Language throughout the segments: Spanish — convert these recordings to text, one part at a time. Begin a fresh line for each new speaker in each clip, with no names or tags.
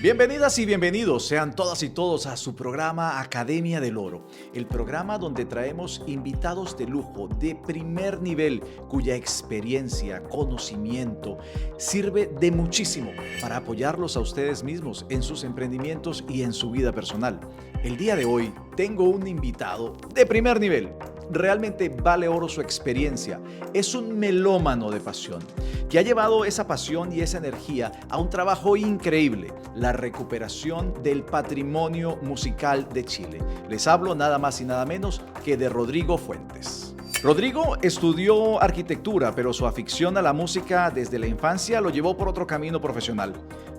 Bienvenidas y bienvenidos sean todas y todos a su programa Academia del Oro, el programa donde traemos invitados de lujo de primer nivel cuya experiencia, conocimiento sirve de muchísimo para apoyarlos a ustedes mismos en sus emprendimientos y en su vida personal. El día de hoy tengo un invitado de primer nivel. Realmente vale oro su experiencia. Es un melómano de pasión que ha llevado esa pasión y esa energía a un trabajo increíble, la recuperación del patrimonio musical de Chile. Les hablo nada más y nada menos que de Rodrigo Fuentes. Rodrigo estudió arquitectura, pero su afición a la música desde la infancia lo llevó por otro camino profesional.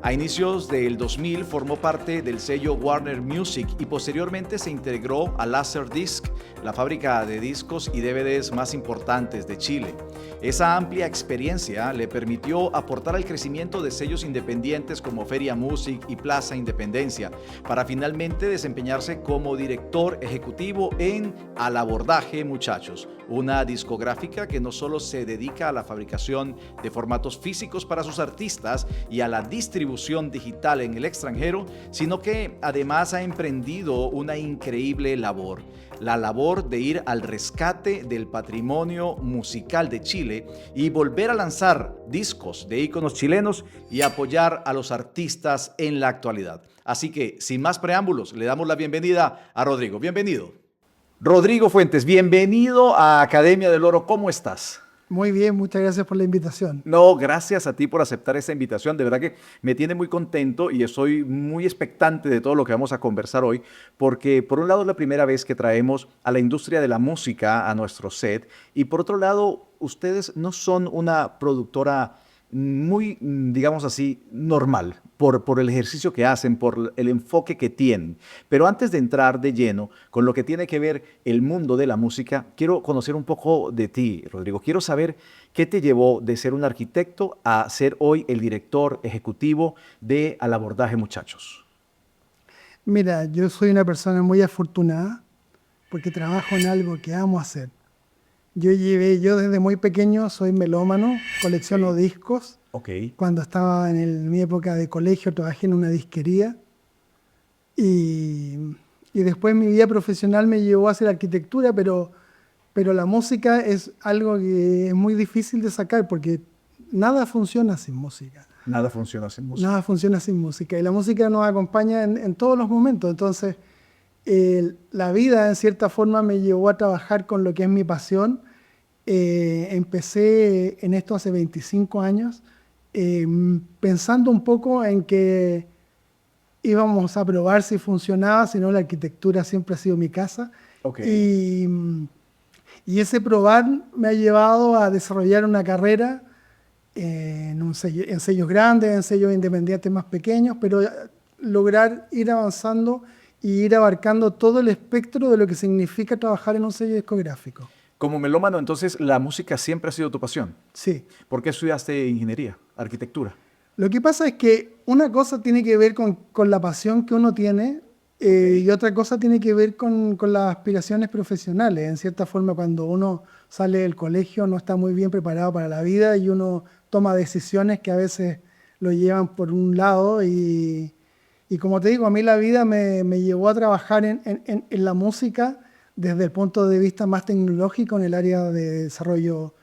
A inicios del 2000 formó parte del sello Warner Music y posteriormente se integró a Laserdisc, la fábrica de discos y DVDs más importantes de Chile. Esa amplia experiencia le permitió aportar al crecimiento de sellos independientes como Feria Music y Plaza Independencia, para finalmente desempeñarse como director ejecutivo en Al Abordaje Muchachos, una discográfica que no solo se dedica a la fabricación de formatos físicos para sus artistas y a la distribución digital en el extranjero, sino que además ha emprendido una increíble labor, la labor de ir al rescate del patrimonio musical de Chile y volver a lanzar discos de íconos chilenos y apoyar a los artistas en la actualidad. Así que, sin más preámbulos, le damos la bienvenida a Rodrigo. Bienvenido. Rodrigo Fuentes, bienvenido a Academia del Oro. ¿Cómo estás?
Muy bien, muchas gracias por la invitación.
No, gracias a ti por aceptar esta invitación. De verdad que me tiene muy contento y estoy muy expectante de todo lo que vamos a conversar hoy, porque por un lado es la primera vez que traemos a la industria de la música a nuestro set y por otro lado, ustedes no son una productora muy, digamos así, normal por el ejercicio que hacen, por el enfoque que tienen. Pero antes de entrar de lleno con lo que tiene que ver el mundo de la música, quiero conocer un poco de ti, Rodrigo. Quiero saber qué te llevó de ser un arquitecto a ser hoy el director ejecutivo de Al Abordaje Muchachos.
Mira, yo soy una persona muy afortunada porque trabajo en algo que amo hacer. Yo desde muy pequeño soy melómano, colecciono discos.
Ok.
Cuando estaba en mi época de colegio trabajé en una disquería y después mi vida profesional me llevó a hacer arquitectura, pero la música es algo que es muy difícil de sacar porque nada funciona sin música.
Nada funciona sin música.
Nada funciona sin música y la música nos acompaña en todos los momentos. Entonces, la vida en cierta forma me llevó a trabajar con lo que es mi pasión. Empecé en esto hace 25 años, pensando un poco en que íbamos a probar si funcionaba, si no la arquitectura siempre ha sido mi casa.
Okay.
Y ese probar me ha llevado a desarrollar una carrera en sellos grandes, en sellos independientes más pequeños, pero lograr ir avanzando y ir abarcando todo el espectro de lo que significa trabajar en un sello discográfico.
Como melómano, entonces, ¿la música siempre ha sido tu pasión?
Sí.
¿Por qué estudiaste ingeniería, arquitectura?
Lo que pasa es que una cosa tiene que ver con la pasión que uno tiene y otra cosa tiene que ver con las aspiraciones profesionales. En cierta forma, cuando uno sale del colegio no está muy bien preparado para la vida y uno toma decisiones que a veces lo llevan por un lado y como te digo, a mí la vida me llevó a trabajar en la música desde el punto de vista más tecnológico en el área de desarrollo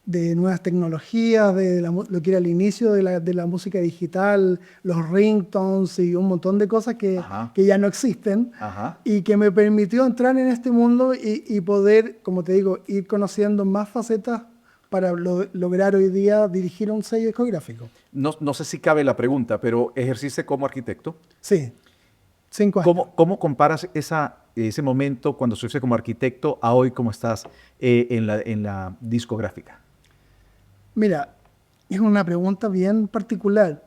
de nuevas tecnologías, lo que era el inicio de la música digital, los ringtones y un montón de cosas que ya no existen.
Ajá.
Y que me permitió entrar en este mundo y poder, como te digo, ir conociendo más facetas para lograr hoy día dirigir un sello discográfico.
No sé si cabe la pregunta, pero ¿ejerciste como arquitecto?
Sí, 5 años.
¿Cómo comparas ese momento cuando estuviste como arquitecto a hoy como estás en la discográfica?
Mira, es una pregunta bien particular.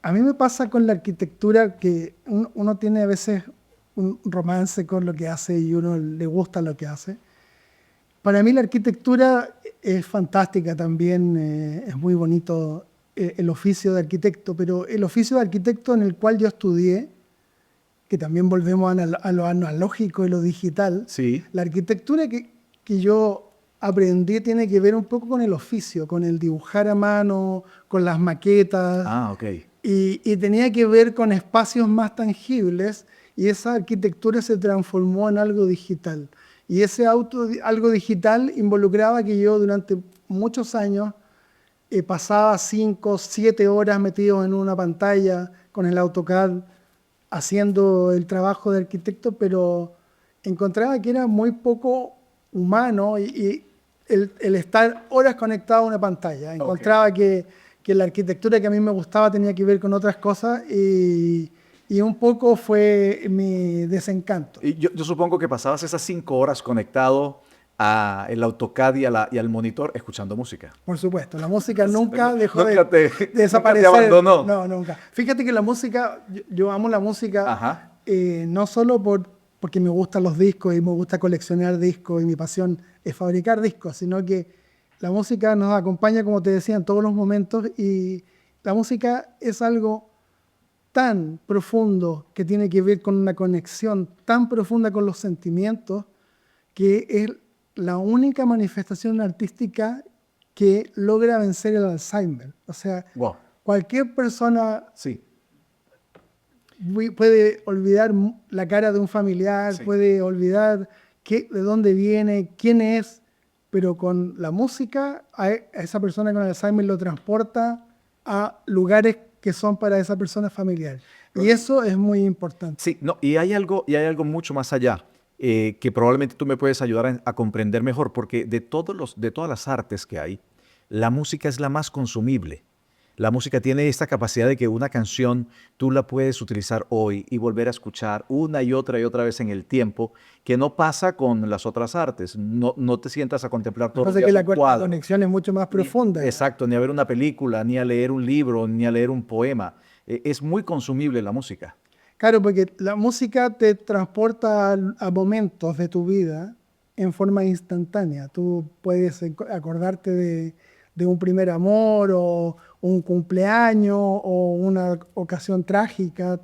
A mí me pasa con la arquitectura que uno tiene a veces un romance con lo que hace y uno le gusta lo que hace. Para mí la arquitectura es fantástica también, es muy bonito el oficio de arquitecto, pero el oficio de arquitecto en el cual yo estudié, que también volvemos a lo analógico y lo digital,
Sí.
la arquitectura que yo aprendí tiene que ver un poco con el oficio, con el dibujar a mano, con las maquetas.
Ah, ok.
y tenía que ver con espacios más tangibles y esa arquitectura se transformó en algo digital. Y ese algo digital involucraba que yo durante muchos años pasaba 5, 7 horas metido en una pantalla con el AutoCAD haciendo el trabajo de arquitecto, pero encontraba que era muy poco humano y el estar horas conectado a una pantalla. Encontraba que la arquitectura que a mí me gustaba tenía que ver con otras cosas y un poco fue mi desencanto.
Y yo supongo que pasabas esas 5 horas conectado al AutoCAD y al monitor escuchando música.
Por supuesto, la música nunca dejó
Nunca
de desaparecer.
Nunca te abandonó.
No, nunca. Fíjate que la música, yo amo la música,
Ajá.
no solo porque me gustan los discos y me gusta coleccionar discos y mi pasión es fabricar discos, sino que la música nos acompaña, como te decía, en todos los momentos y la música es algo tan profundo que tiene que ver con una conexión tan profunda con los sentimientos que es la única manifestación artística que logra vencer el Alzheimer. O sea,
Wow.
cualquier persona
Sí.
puede olvidar la cara de un familiar,
Sí.
puede olvidar de dónde viene, quién es, pero con la música a esa persona con Alzheimer lo transporta a lugares que son para esa persona familiar. Y eso es muy importante.
Sí, no, y hay algo mucho más allá que probablemente tú me puedes ayudar a comprender mejor, porque de todas las artes que hay, la música es la más consumible. La música tiene esta capacidad de que una canción tú la puedes utilizar hoy y volver a escuchar una y otra vez en el tiempo, que no pasa con las otras artes. No te sientas a contemplar todo
Lo que pasa es que la conexión es mucho más profunda.
Exacto, ni a ver una película, ni a leer un libro, ni a leer un poema. Es muy consumible la música.
Claro, porque la música te transporta a momentos de tu vida en forma instantánea. Tú puedes acordarte de un primer amor o un cumpleaños o una ocasión trágica.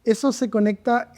Eso se conecta,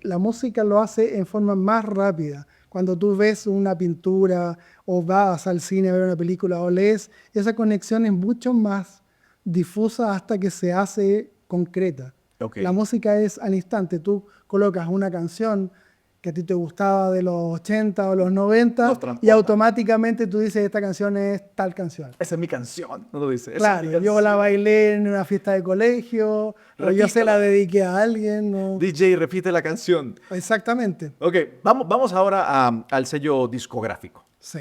la música lo hace en forma más rápida. Cuando tú ves una pintura o vas al cine a ver una película o lees, esa conexión es mucho más difusa hasta que se hace concreta.
Okay.
La música es al instante. Tú colocas una canción que a ti te gustaba de los 80 o los 90 y automáticamente tú dices, esta canción es tal canción.
Esa es mi canción, no lo dices.
Claro, yo la bailé en una fiesta de colegio, o yo se la dediqué a alguien. O...
DJ, repite la canción.
Exactamente.
Ok, vamos ahora al sello discográfico.
Sí.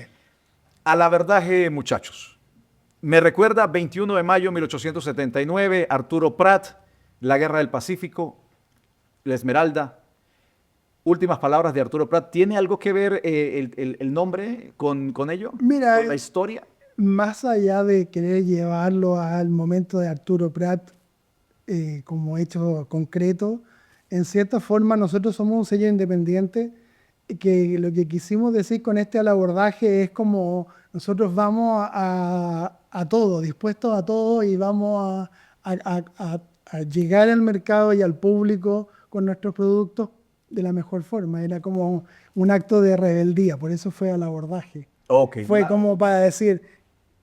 A la verdad, muchachos. Me recuerda 21 de mayo de 1879, Arturo Prat, La Guerra del Pacífico, La Esmeralda. Últimas palabras de Arturo Prat. ¿Tiene algo que ver el nombre con ello?
Mira,
¿con la historia?
Más allá de querer llevarlo al momento de Arturo Prat como hecho concreto, en cierta forma nosotros somos un sello independiente que lo que quisimos decir con al abordaje es como nosotros vamos a todo, dispuestos a todo y vamos a llegar al mercado y al público con nuestros productos de la mejor forma. Era como un acto de rebeldía, por eso fue al abordaje.
Okay.
Fue como para decir,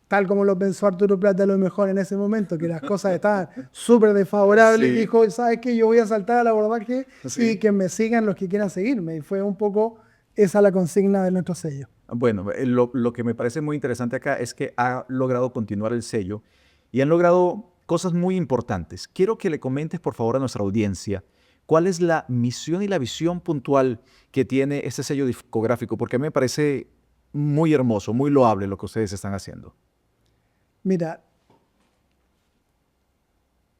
tal como lo pensó Arturo Prat a lo mejor en ese momento, que las cosas estaban súper desfavorables,
Sí.
y dijo, ¿sabes qué? Yo voy a saltar al abordaje
Sí.
y que me sigan los que quieran seguirme. Y fue un poco esa la consigna de nuestro sello.
Bueno, lo que me parece muy interesante acá es que ha logrado continuar el sello y han logrado cosas muy importantes. Quiero que le comentes, por favor, a nuestra audiencia, cuál es la misión y la visión puntual que tiene este sello discográfico, porque a mí me parece muy hermoso, muy loable lo que ustedes están haciendo.
Mira,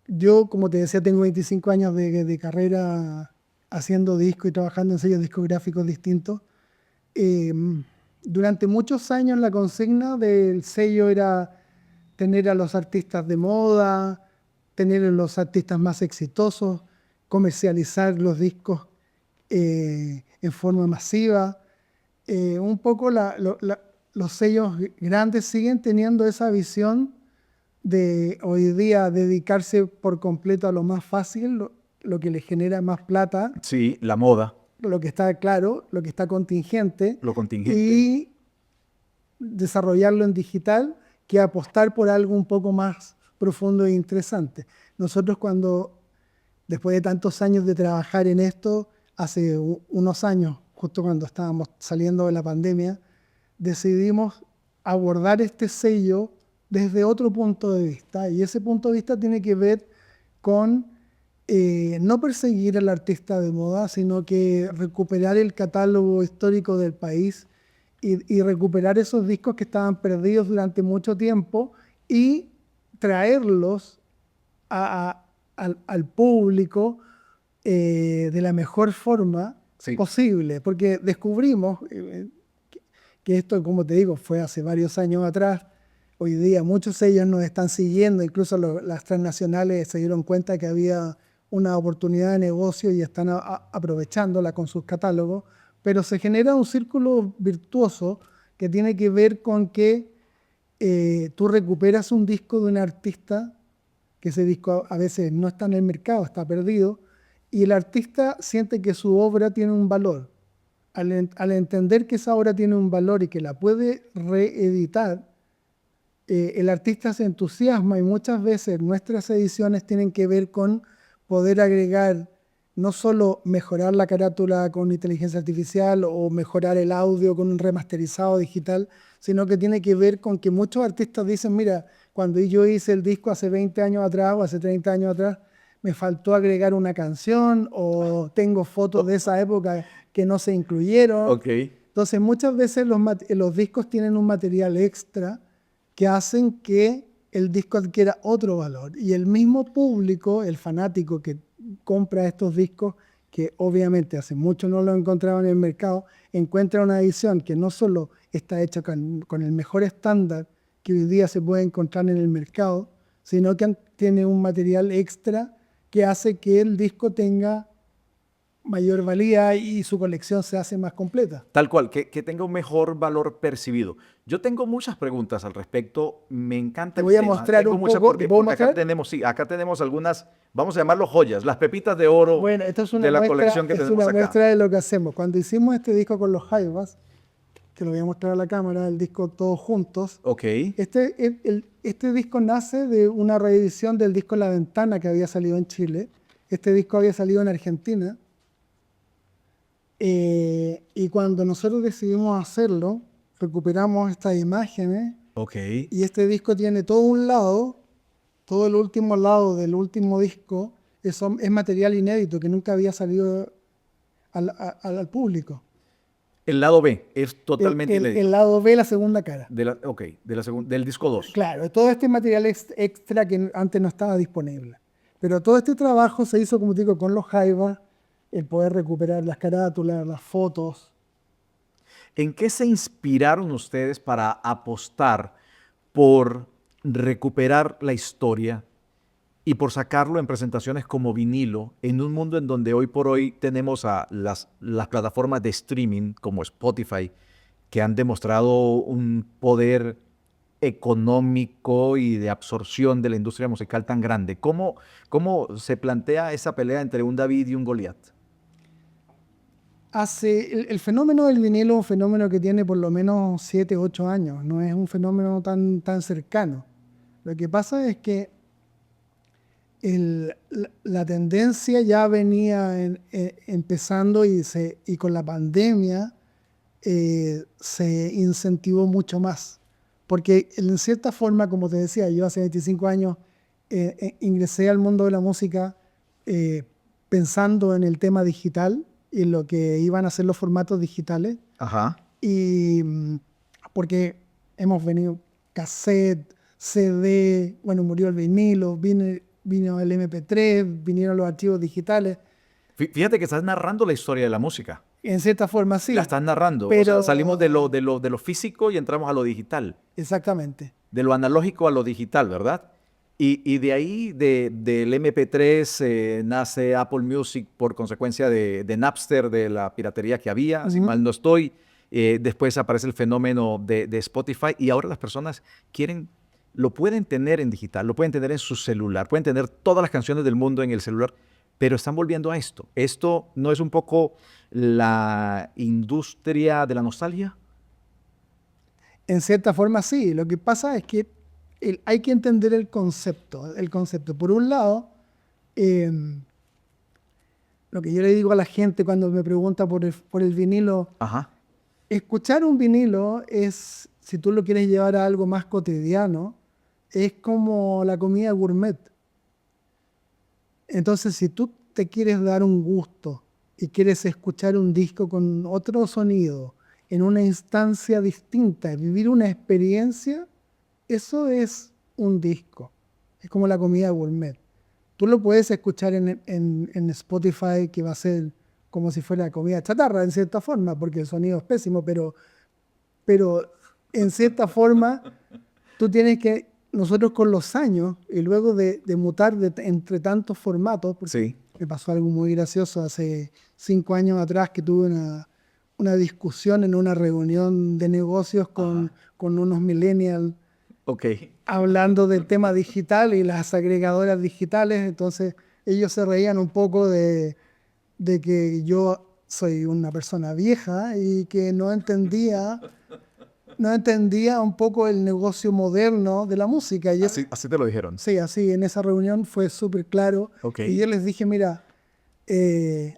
yo, como te decía, tengo 25 años de carrera haciendo discos y trabajando en sellos discográficos distintos. Durante muchos años la consigna del sello era tener a los artistas de moda, tener a los artistas más exitosos, comercializar los discos en forma masiva. Un poco los sellos grandes siguen teniendo esa visión de hoy día dedicarse por completo a lo más fácil, lo que les genera más plata.
Sí, la moda.
Lo que está claro, lo que está contingente.
Lo contingente.
Y desarrollarlo en digital, que apostar por algo un poco más profundo e interesante. nosotros cuando, después de tantos años de trabajar en esto, hace unos años, justo cuando estábamos saliendo de la pandemia, decidimos abordar este sello desde otro punto de vista. Y ese punto de vista tiene que ver con no perseguir al artista de moda, sino que recuperar el catálogo histórico del país y recuperar esos discos que estaban perdidos durante mucho tiempo y traerlos al público de la mejor forma
Sí.
posible, porque descubrimos que esto, como te digo, fue hace varios años atrás. Hoy día muchos de ellos nos están siguiendo, incluso las transnacionales se dieron cuenta que había una oportunidad de negocio y están aprovechándola con sus catálogos, pero se genera un círculo virtuoso que tiene que ver con que tú recuperas un disco de un artista, que ese disco a veces no está en el mercado, está perdido, y el artista siente que su obra tiene un valor. Al entender que esa obra tiene un valor y que la puede reeditar, el artista se entusiasma y muchas veces nuestras ediciones tienen que ver con poder agregar, no solo mejorar la carátula con inteligencia artificial o mejorar el audio con un remasterizado digital, sino que tiene que ver con que muchos artistas dicen, mira, cuando yo hice el disco hace 20 años atrás o hace 30 años atrás, me faltó agregar una canción o tengo fotos de esa época que no se incluyeron.
Ok.
Entonces muchas veces los discos tienen un material extra que hacen que el disco adquiera otro valor. Y el mismo público, el fanático que compra estos discos, que obviamente hace mucho no lo encontraba en el mercado, encuentra una edición que no solo está hecha con el mejor estándar que hoy día se puede encontrar en el mercado, sino que tiene un material extra que hace que el disco tenga mayor valía y su colección se hace más completa.
Tal cual, que tenga un mejor valor percibido. Yo tengo muchas preguntas al respecto. Me encanta
Te
el
voy a
tema.
mostrar
Tengo
un
muchas
poco. ¿Te puedo
porque acá
mostrar?
tenemos, sí, acá tenemos algunas, vamos a llamarlo joyas, las pepitas de oro
Bueno, esto es una
de la
muestra,
colección que
es
tenemos
una
acá.
muestra de lo que hacemos. Cuando hicimos este disco con los Jaivas, que lo voy a mostrar a la cámara, el disco Todos Juntos,
Ok.
este disco nace de una reedición del disco La Ventana que había salido en Chile. Este disco había salido en Argentina. Y cuando nosotros decidimos hacerlo, recuperamos estas imágenes
Ok.
y este disco tiene todo un lado, todo el último lado del último disco, es material inédito que nunca había salido al público.
El lado B es totalmente inédito.
El lado B, la segunda cara.
Ok, del disco 2.
Claro, todo este material extra que antes no estaba disponible. Pero todo este trabajo se hizo, como te digo, con los Jaivas, el poder recuperar las carátulas, las fotos.
¿En qué se inspiraron ustedes para apostar por recuperar la historia y por sacarlo en presentaciones como vinilo en un mundo en donde hoy por hoy tenemos a las plataformas de streaming como Spotify que han demostrado un poder económico y de absorción de la industria musical tan grande? ¿Cómo se plantea esa pelea entre un David y un Goliat?
El fenómeno del vinilo es un fenómeno que tiene por lo menos 7, 8 años, no es un fenómeno tan cercano. Lo que pasa es que la tendencia ya venía empezando y con la pandemia se incentivó mucho más. Porque en cierta forma, como te decía, yo hace 25 años ingresé al mundo de la música pensando en el tema digital y en lo que iban a ser los formatos digitales.
Ajá.
Y porque hemos venido cassette, CD, bueno, murió el vinilo, vino el MP3, vinieron los archivos digitales.
Fíjate que estás narrando la historia de la música.
En cierta forma sí.
La estás narrando.
Pero,
o sea, salimos de lo físico y entramos a lo digital.
Exactamente.
De lo analógico a lo digital, ¿verdad? Y de ahí, del MP3, nace Apple Music por consecuencia de Napster, de la piratería que había, si mal no estoy. Después aparece el fenómeno de Spotify y ahora las personas lo pueden tener en digital, lo pueden tener en su celular, pueden tener todas las canciones del mundo en el celular, pero están volviendo a esto. ¿Esto no es un poco la industria de la nostalgia?
En cierta forma sí. Lo que pasa es que hay que entender el concepto. Por un lado, Lo que yo le digo a la gente cuando me pregunta por el vinilo,
Ajá.
escuchar un vinilo es, si tú lo quieres llevar a algo más cotidiano, es como la comida gourmet. Entonces, si tú te quieres dar un gusto y quieres escuchar un disco con otro sonido, en una instancia distinta, vivir una experiencia, eso es un disco. Es como la comida gourmet. Tú lo puedes escuchar en Spotify, que va a ser como si fuera comida chatarra, en cierta forma, porque el sonido es pésimo, pero en cierta forma tú tienes que, nosotros con los años, y luego de mutar entre tantos formatos, porque
Sí.
me pasó algo muy gracioso hace 5 años atrás que tuve una discusión en una reunión de negocios con unos millennials
Ok.
hablando del tema digital y las agregadoras digitales. Entonces ellos se reían un poco de que yo soy una persona vieja y que no entendía un poco el negocio moderno de la música. Y
Así te lo dijeron.
sí, así en esa reunión fue súper claro.
Ok.
Y yo les dije, mira,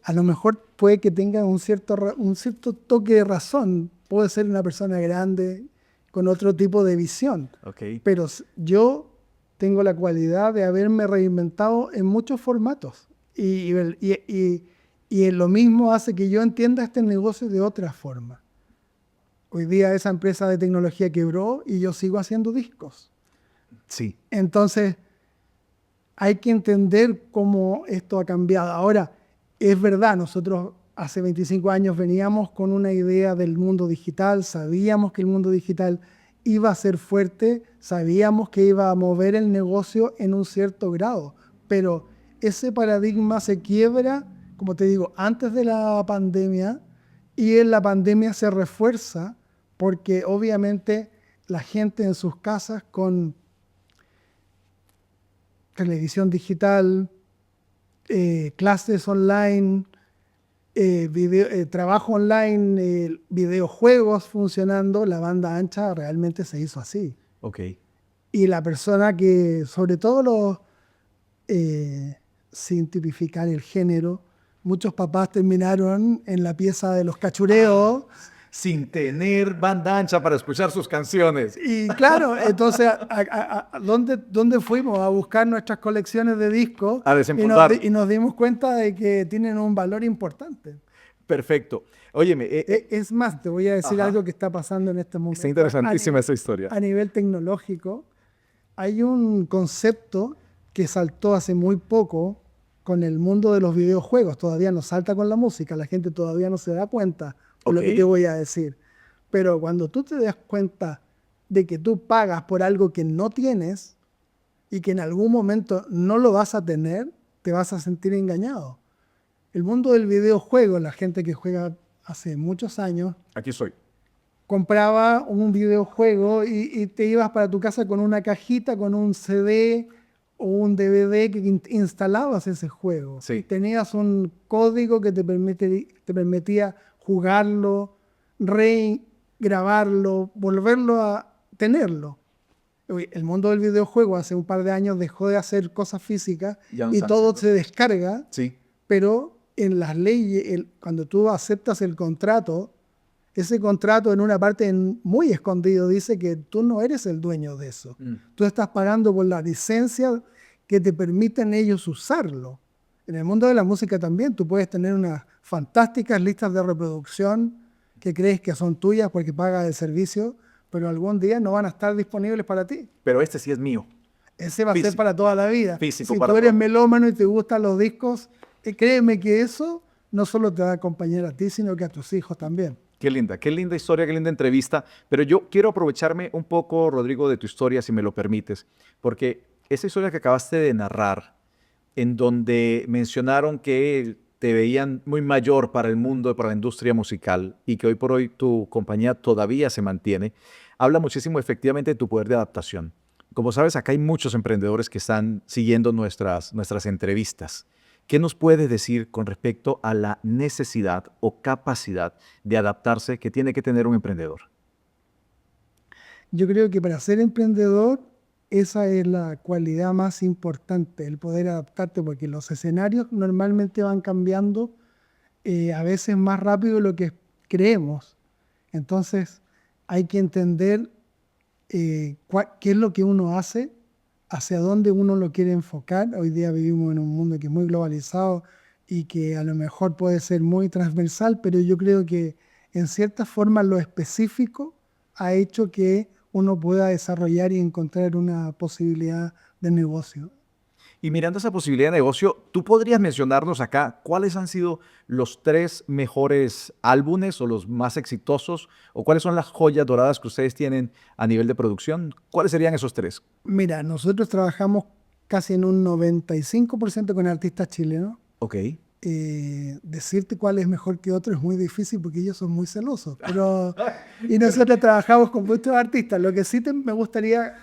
a lo mejor puede que tengan un cierto toque de razón. Puede ser una persona grande con otro tipo de visión.
Ok.
Pero yo tengo la cualidad de haberme reinventado en muchos formatos. Y lo mismo hace que yo entienda este negocio de otra forma. Hoy día esa empresa de tecnología quebró y yo sigo haciendo discos.
Sí.
Entonces, hay que entender cómo esto ha cambiado. Ahora, es verdad, nosotros hace 25 años veníamos con una idea del mundo digital, sabíamos que el mundo digital iba a ser fuerte, sabíamos que iba a mover el negocio en un cierto grado, pero ese paradigma se quiebra, como te digo, antes de la pandemia, y en la pandemia se refuerza porque obviamente la gente en sus casas con televisión digital, clases online, trabajo online, videojuegos funcionando, la banda ancha realmente se hizo así.
Ok.
Y la persona que, sobre todo sin tipificar el género, muchos papás terminaron en la pieza de los cachureos.
Sin tener banda ancha para escuchar sus canciones.
Y claro, entonces, ¿dónde fuimos? A buscar nuestras colecciones de discos
A desempolvar.
y nos dimos cuenta de que tienen un valor importante.
Perfecto. Óyeme,
Es más, te voy a decir
Ajá.
algo que está pasando en este momento.
está interesantísima esa historia.
A nivel tecnológico, hay un concepto que saltó hace muy poco con el mundo de los videojuegos. Todavía no salta con la música, la gente todavía no se da cuenta de lo que
Ok.
te voy a decir. Pero cuando tú te das cuenta de que tú pagas por algo que no tienes y que en algún momento no lo vas a tener, te vas a sentir engañado. El mundo del videojuego, la gente que juega hace muchos años,
Aquí soy.
compraba un videojuego y te ibas para tu casa con una cajita, con un CD o un DVD que instalabas ese juego.
Sí.
Tenías un código que te permitía jugarlo, grabarlo, volverlo a tenerlo. El mundo del videojuego hace un par de años dejó de hacer cosas físicas
Ya no
y
están
todo
haciendo.
se descarga,
Sí.
pero en las leyes, cuando tú aceptas el contrato, ese contrato en una parte muy escondido dice que tú no eres el dueño de eso. Tú estás pagando por la licencia que te permiten ellos usarlo. En el mundo de la música también tú puedes tener unas fantásticas listas de reproducción que crees que son tuyas porque pagas el servicio, pero algún día no van a estar disponibles para ti.
Pero este sí es mío.
Ese va a ser
Físico.
para toda la vida.
Físico
Si
para
tú eres
toda.
melómano y te gustan los discos, créeme que eso no solo te va a acompañar a ti, sino que a tus hijos también.
Qué linda historia, qué linda entrevista. Pero yo quiero aprovecharme un poco, Rodrigo, de tu historia, si me lo permites, porque esa historia que acabaste de narrar, en donde mencionaron que te veían muy mayor para el mundo, para la industria musical, y que hoy por hoy tu compañía todavía se mantiene, habla muchísimo efectivamente de tu poder de adaptación. Como sabes, acá hay muchos emprendedores que están siguiendo nuestras entrevistas. ¿Qué nos puedes decir con respecto a la necesidad o capacidad de adaptarse que tiene que tener un emprendedor?
Yo creo que para ser emprendedor esa es la cualidad más importante, el poder adaptarte, porque los escenarios normalmente van cambiando a veces más rápido de lo que creemos. Entonces hay que entender qué es lo que uno hace, hacia dónde uno lo quiere enfocar. Hoy día vivimos en un mundo que es muy globalizado y que a lo mejor puede ser muy transversal, pero yo creo que en cierta forma lo específico ha hecho que uno pueda desarrollar y encontrar una posibilidad de negocio.
Y mirando esa posibilidad de negocio, ¿tú podrías mencionarnos acá cuáles han sido los 3 mejores álbumes o los más exitosos? ¿O cuáles son las joyas doradas que ustedes tienen a nivel de producción? ¿Cuáles serían esos 3?
Mira, nosotros trabajamos casi en un 95% con artistas chilenos.
Ok.
Decirte cuál es mejor que otro es muy difícil porque ellos son muy celosos. Y nosotros trabajamos con muchos artistas. Lo que sí me gustaría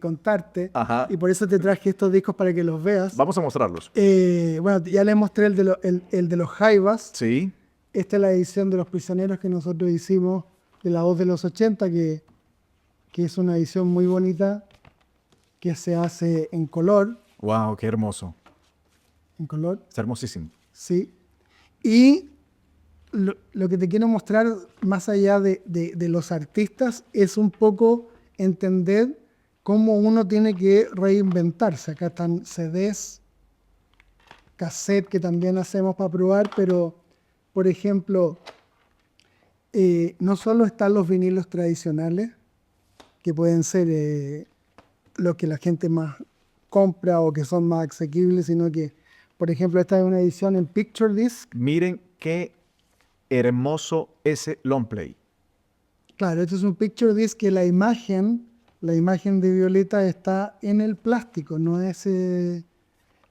contarte,
Ajá.
y por eso te traje estos discos para que los veas.
Vamos a mostrarlos.
Bueno, ya les mostré el de los Jaivas.
Sí.
Esta es la edición de Los Prisioneros que nosotros hicimos de La Voz de los 80, que es una edición muy bonita, que se hace en color.
Wow, qué hermoso.
En color.
Está hermosísimo.
Sí. Y lo que te quiero mostrar, más allá de los artistas, es un poco entender cómo uno tiene que reinventarse. Acá están CDs, cassette que también hacemos para probar, pero, por ejemplo, no solo están los vinilos tradicionales, que pueden ser los que la gente más compra o que son más asequibles, sino que, por ejemplo, esta es una edición en Picture Disc.
Miren qué hermoso ese long play.
Claro, este es un Picture Disc que la imagen de Violeta está en el plástico, no es en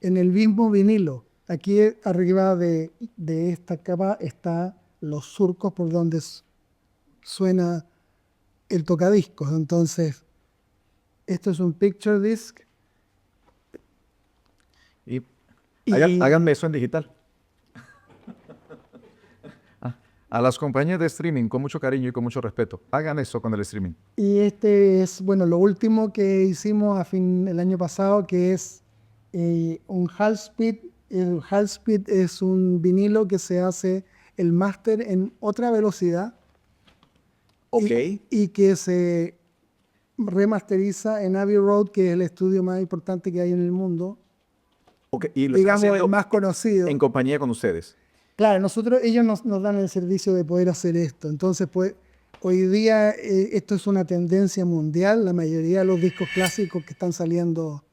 el mismo vinilo. Aquí arriba de esta capa están los surcos por donde suena el tocadiscos. Entonces, esto es un Picture Disc.
Y háganme eso en digital. A las compañías de streaming, con mucho cariño y con mucho respeto, hagan eso con el streaming.
Y este es, bueno, lo último que hicimos el año pasado, que es un half speed. El half speed es un vinilo que se hace el máster en otra velocidad.
Ok.
Y que se remasteriza en Abbey Road, que es el estudio más importante que hay en el mundo.
Okay. Y lo
digamos,
están haciendo
el más conocido.
en compañía con ustedes.
Claro, ellos nos dan el servicio de poder hacer esto. Entonces, pues, hoy día esto es una tendencia mundial. La mayoría de los discos clásicos que están saliendo,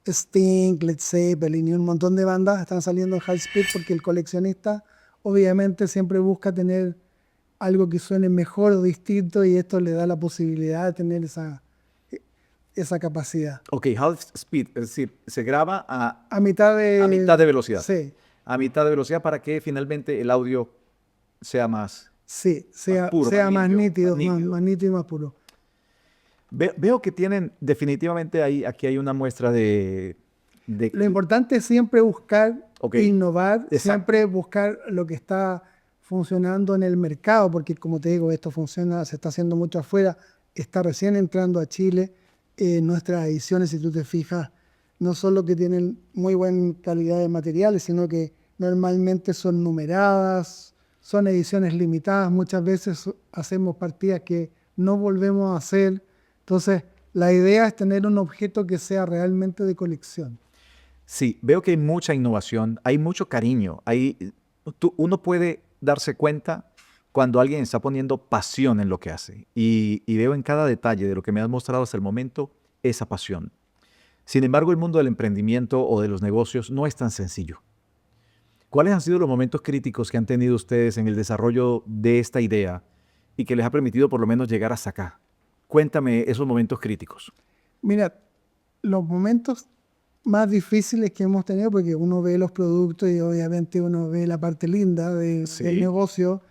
Sting, Led Zeppelin y un montón de bandas están saliendo en high speed porque el coleccionista obviamente siempre busca tener algo que suene mejor o distinto y esto le da la posibilidad de tener esa capacidad.
Ok, half speed, es decir, se graba
A mitad de
velocidad.
Sí.
A mitad de velocidad para que finalmente el audio sea más...
Sí, sea
puro,
más nítido,
más nítido.
más nítido y más puro.
Veo que tienen definitivamente aquí hay una muestra de
Lo importante es siempre buscar innovar,
Exacto.
siempre buscar lo que está funcionando en el mercado, porque como te digo, esto funciona, se está haciendo mucho afuera, está recién entrando a Chile. Nuestras ediciones, si tú te fijas, no solo que tienen muy buena calidad de materiales, sino que normalmente son numeradas, son ediciones limitadas, muchas veces hacemos partidas que no volvemos a hacer. Entonces, la idea es tener un objeto que sea realmente de colección.
Sí, veo que hay mucha innovación, hay mucho cariño. Uno puede darse cuenta cuando alguien está poniendo pasión en lo que hace. Y veo en cada detalle de lo que me has mostrado hasta el momento esa pasión. Sin embargo, el mundo del emprendimiento o de los negocios no es tan sencillo. ¿Cuáles han sido los momentos críticos que han tenido ustedes en el desarrollo de esta idea y que les ha permitido por lo menos llegar hasta acá? Cuéntame esos momentos críticos.
Mira, los momentos más difíciles que hemos tenido, porque uno ve los productos y obviamente uno ve la parte linda del negocio,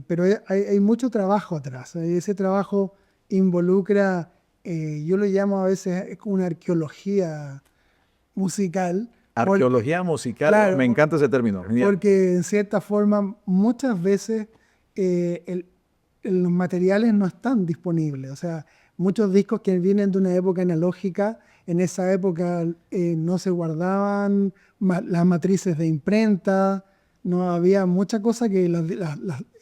pero hay mucho trabajo atrás. Ese trabajo involucra, yo lo llamo a veces una arqueología musical.
Arqueología musical,
claro,
me encanta ese término. Genial.
Porque en cierta forma muchas veces los materiales no están disponibles. O sea, muchos discos que vienen de una época analógica, en esa época no se guardaban las matrices de imprenta, no había mucha cosa que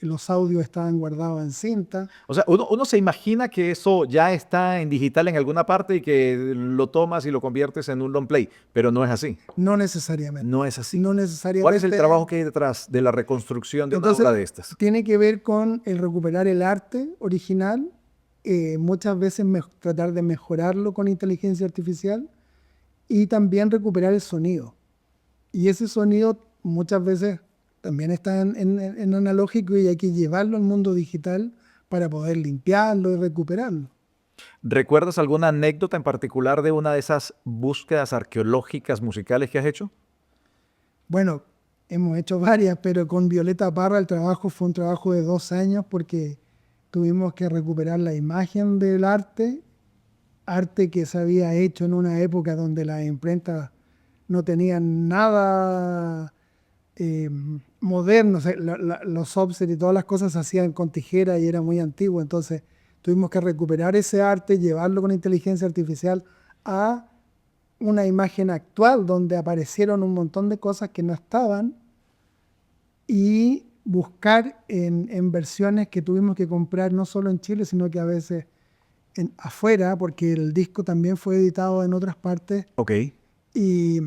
los audios estaban guardados en cinta.
O sea, uno se imagina que eso ya está en digital en alguna parte y que lo tomas y lo conviertes en un long play, pero no es así.
No necesariamente.
No es así.
No
¿Cuál es el
necesariamente.
trabajo que hay detrás de la reconstrucción de una
Entonces,
obra de estas?
tiene que ver con el recuperar el arte original, muchas veces tratar de mejorarlo con inteligencia artificial y también recuperar el sonido. Y ese sonido muchas veces también está en analógico y hay que llevarlo al mundo digital para poder limpiarlo y recuperarlo.
¿Recuerdas alguna anécdota en particular de una de esas búsquedas arqueológicas musicales que has hecho?
Bueno, hemos hecho varias, pero con Violeta Parra el trabajo fue un trabajo de 2 años porque tuvimos que recuperar la imagen del arte que se había hecho en una época donde las imprentas no tenían nada moderno. O sea, los offset y todas las cosas se hacían con tijera y era muy antiguo. Entonces tuvimos que recuperar ese arte, llevarlo con inteligencia artificial a una imagen actual donde aparecieron un montón de cosas que no estaban y buscar en versiones que tuvimos que comprar no solo en Chile, sino que a veces afuera, porque el disco también fue editado en otras partes,
Ok.
y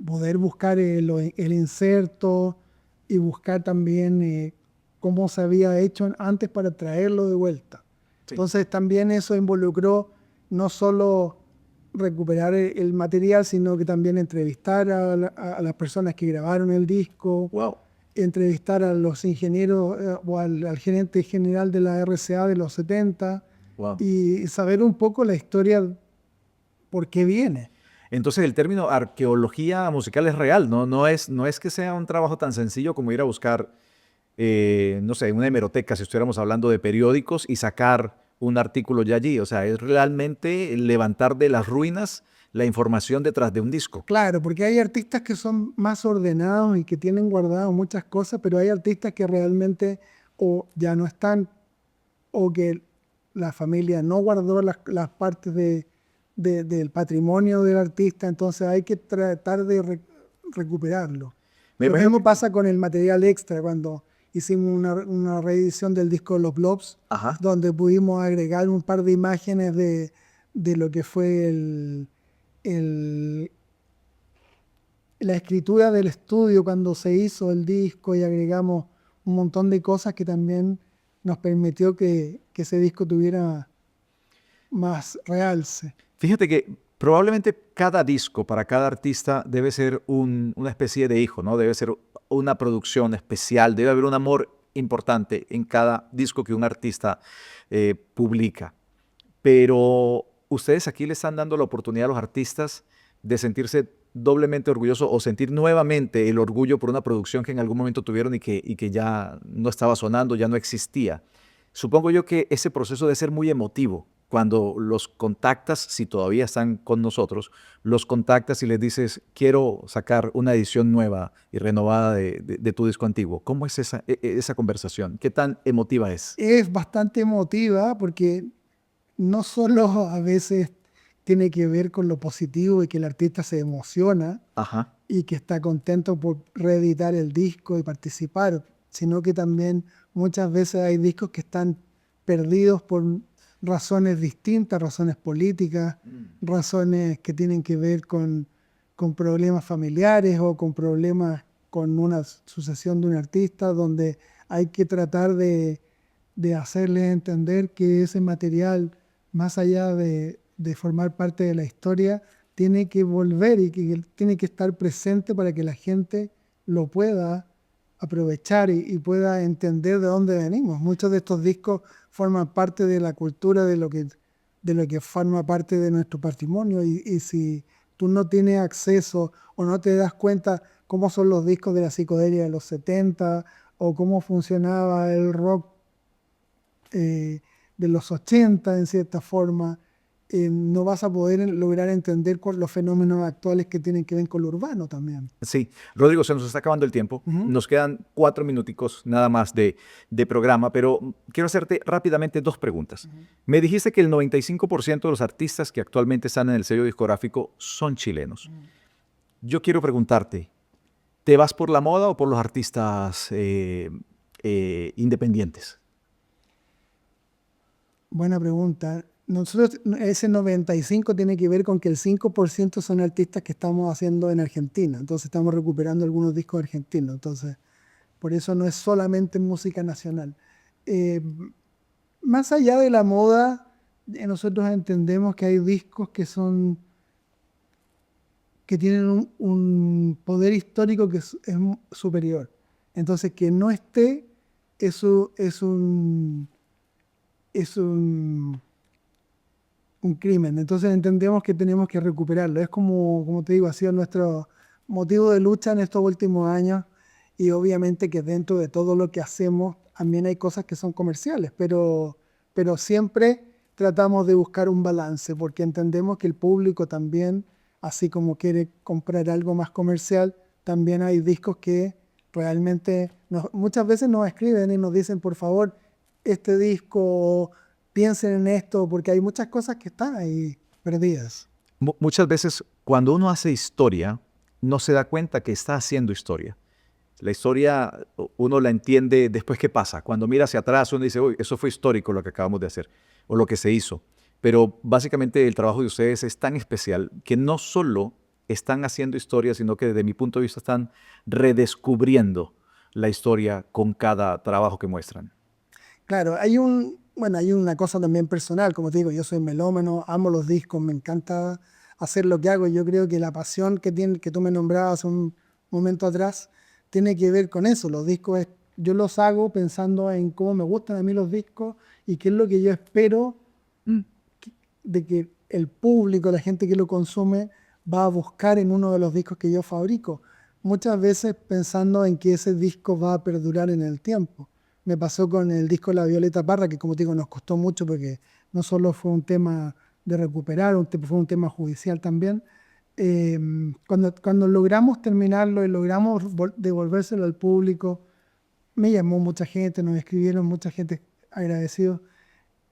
poder buscar el inserto y buscar también cómo se había hecho antes para traerlo de vuelta.
Sí.
Entonces también eso involucró no solo recuperar el material, sino que también entrevistar a las personas que grabaron el disco,
Wow.
entrevistar a los ingenieros o al gerente general de la RCA de los 70
Wow.
y saber un poco la historia por qué viene.
Entonces el término arqueología musical es real, ¿no? No es que sea un trabajo tan sencillo como ir a buscar, no sé, una hemeroteca, si estuviéramos hablando de periódicos, y sacar un artículo ya allí. O sea, es realmente levantar de las ruinas la información detrás de un disco.
Claro, porque hay artistas que son más ordenados y que tienen guardado muchas cosas, pero hay artistas que realmente o ya no están o que la familia no guardó las partes del patrimonio del artista, entonces hay que tratar de recuperarlo.
Me
Lo
imagino
mismo
que...
pasa con el material extra, cuando hicimos una reedición del disco Los Blobs,
Ajá.
donde pudimos agregar un par de imágenes de lo que fue el- la escritura del estudio cuando se hizo el disco y agregamos un montón de cosas que también nos permitió que ese disco tuviera más realce.
Fíjate que probablemente cada disco para cada artista debe ser una especie de hijo, ¿no? Debe ser una producción especial, debe haber un amor importante en cada disco que un artista publica. Pero ustedes aquí le están dando la oportunidad a los artistas de sentirse doblemente orgullosos o sentir nuevamente el orgullo por una producción que en algún momento tuvieron y que ya no estaba sonando, ya no existía. Supongo yo que ese proceso debe ser muy emotivo cuando los contactas, si todavía están con nosotros, los contactas y les dices, quiero sacar una edición nueva y renovada de tu disco antiguo. ¿Cómo es esa conversación? ¿Qué tan emotiva es?
Es bastante emotiva porque no solo a veces tiene que ver con lo positivo y que el artista se emociona
Ajá.
y que está contento por reeditar el disco y participar, sino que también muchas veces hay discos que están perdidos por razones distintas, razones políticas, razones que tienen que ver con problemas familiares o con problemas con una sucesión de un artista, donde hay que tratar de hacerles entender que ese material, más allá de formar parte de la historia, tiene que volver y que tiene que estar presente para que la gente lo pueda aprovechar y pueda entender de dónde venimos. Muchos de estos discos forman parte de la cultura de lo que forma parte de nuestro patrimonio y si tú no tienes acceso o no te das cuenta cómo son los discos de la psicodelia de los 70 o cómo funcionaba el rock de los 80 en cierta forma, no vas a poder lograr entender con los fenómenos actuales que tienen que ver con lo urbano también.
Sí, Rodrigo, se nos está acabando el tiempo. Nos quedan 4 minuticos nada más de programa, pero quiero hacerte rápidamente 2 preguntas. Me dijiste que el 95% de los artistas que actualmente están en el sello discográfico son chilenos. Yo quiero preguntarte, ¿te vas por la moda o por los artistas independientes?
Buena pregunta. Nosotros, ese 95 tiene que ver con que el 5% son artistas que estamos haciendo en Argentina. Entonces estamos recuperando algunos discos argentinos. Entonces, por eso no es solamente música nacional. Más allá de la moda, nosotros entendemos que hay discos que tienen un poder histórico que es superior. Entonces, que no esté, eso es un crimen. Entonces entendemos que tenemos que recuperarlo. Es como te digo, ha sido nuestro motivo de lucha en estos últimos años, y obviamente que dentro de todo lo que hacemos también hay cosas que son comerciales, pero siempre tratamos de buscar un balance, porque entendemos que el público también, así como quiere comprar algo más comercial, también hay discos que realmente muchas veces nos escriben y nos dicen, por favor, este disco, piensen en esto, porque hay muchas cosas que están ahí perdidas.
Muchas veces cuando uno hace historia, no se da cuenta que está haciendo historia. La historia uno la entiende después que pasa. Cuando mira hacia atrás uno dice, uy, eso fue histórico lo que acabamos de hacer o lo que se hizo. Pero básicamente el trabajo de ustedes es tan especial que no solo están haciendo historia, sino que desde mi punto de vista están redescubriendo la historia con cada trabajo que muestran.
Claro, hay una cosa también personal, como te digo, yo soy melómano, amo los discos, me encanta hacer lo que hago. Yo creo que la pasión que tú me nombrabas un momento atrás tiene que ver con eso. Los discos, yo los hago pensando en cómo me gustan a mí los discos y qué es lo que yo espero de que el público, la gente que lo consume, va a buscar en uno de los discos que yo fabrico. Muchas veces pensando en que ese disco va a perdurar en el tiempo. Me pasó con el disco La Violeta Parra, que como te digo, nos costó mucho porque no solo fue un tema de recuperar, fue un tema judicial también. Cuando logramos terminarlo y logramos devolvérselo al público, me llamó mucha gente, nos escribieron mucha gente agradecido,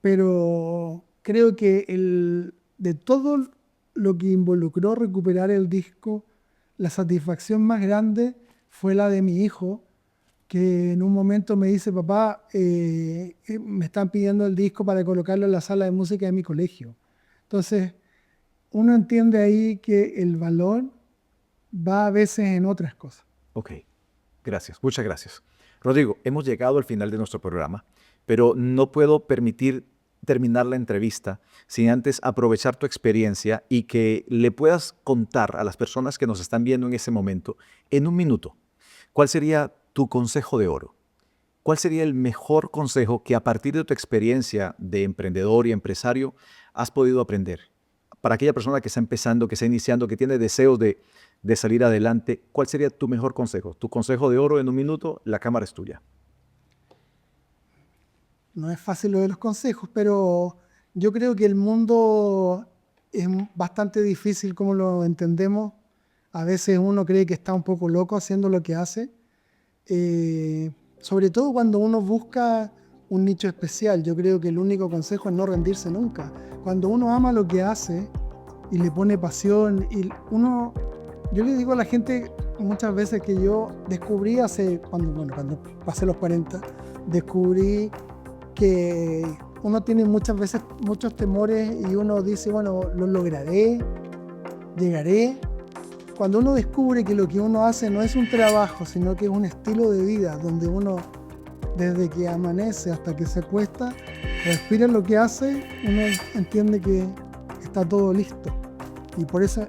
pero creo que de todo lo que involucró recuperar el disco, la satisfacción más grande fue la de mi hijo, que en un momento me dice, papá, me están pidiendo el disco para colocarlo en la sala de música de mi colegio. Entonces, uno entiende ahí que el valor va a veces en otras cosas.
Ok, gracias, muchas gracias. Rodrigo, hemos llegado al final de nuestro programa, pero no puedo permitir terminar la entrevista sin antes aprovechar tu experiencia y que le puedas contar a las personas que nos están viendo en ese momento, en un minuto, ¿cuál sería tu consejo de oro? ¿Cuál sería el mejor consejo que a partir de tu experiencia de emprendedor y empresario has podido aprender? Para aquella persona que está empezando, que está iniciando, que tiene deseos de salir adelante, ¿cuál sería tu mejor consejo? Tu consejo de oro en un minuto, la cámara es tuya.
No es fácil lo de los consejos, pero yo creo que el mundo es bastante difícil como lo entendemos. A veces uno cree que está un poco loco haciendo lo que hace. Sobre todo cuando uno busca un nicho especial. Yo creo que el único consejo es no rendirse nunca. Cuando uno ama lo que hace y le pone pasión, yo le digo a la gente muchas veces que yo descubrí cuando pasé los 40, descubrí que uno tiene muchas veces muchos temores y uno dice, bueno, lo lograré, llegaré. Cuando uno descubre que lo que uno hace no es un trabajo, sino que es un estilo de vida, donde uno, desde que amanece hasta que se acuesta, respira lo que hace, uno entiende que está todo listo. Y por eso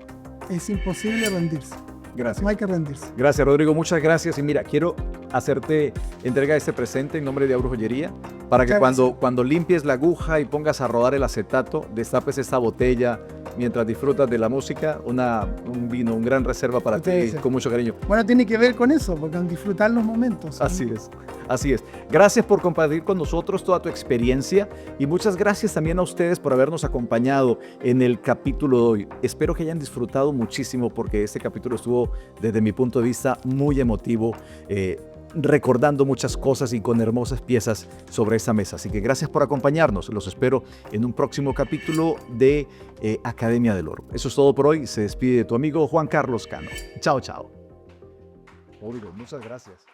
es imposible rendirse.
Gracias.
No hay que rendirse.
Gracias, Rodrigo. Muchas gracias. Y mira, quiero hacerte entrega de este presente en nombre de Auro Joyería, para que
Muchas
cuando limpies la aguja y pongas a rodar el acetato, destapes esta botella mientras disfrutas de la música, un vino, un gran reserva para ti,
Gracias.
con mucho cariño.
Bueno, tiene que ver con eso, porque disfrutar los momentos.
Así es, así es. Gracias por compartir con nosotros toda tu experiencia y muchas gracias también a ustedes por habernos acompañado en el capítulo de hoy. Espero que hayan disfrutado muchísimo porque este capítulo estuvo, desde mi punto de vista, muy emotivo, recordando muchas cosas y con hermosas piezas sobre esta mesa. Así que gracias por acompañarnos. Los espero en un próximo capítulo de Academia del Oro. Eso es todo por hoy. Se despide tu amigo Juan Carlos Cano. Chao, chao. Muchas gracias.